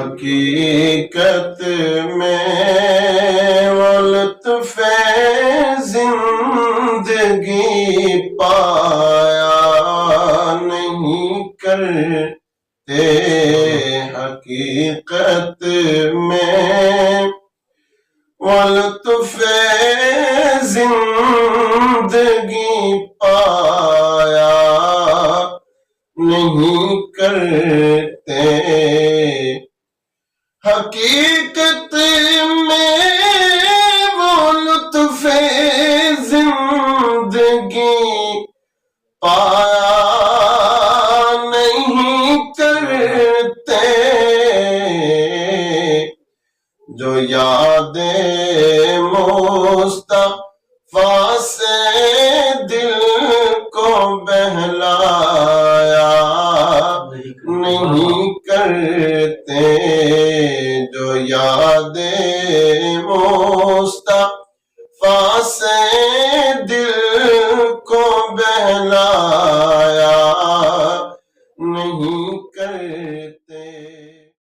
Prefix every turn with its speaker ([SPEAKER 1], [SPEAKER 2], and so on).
[SPEAKER 1] حقیقت میں وہ لطف زندگی پایا نہیں کرتے، حقیقت میں وہ لطف زندگی پایا نہیں کرتے، حقیقت میں وہ لطف زندگی پایا نہیں کرتے، جو یاد مصطفیٰ سے دل کو بہلایا نہیں کرتے، جو یاد مصطفیٰ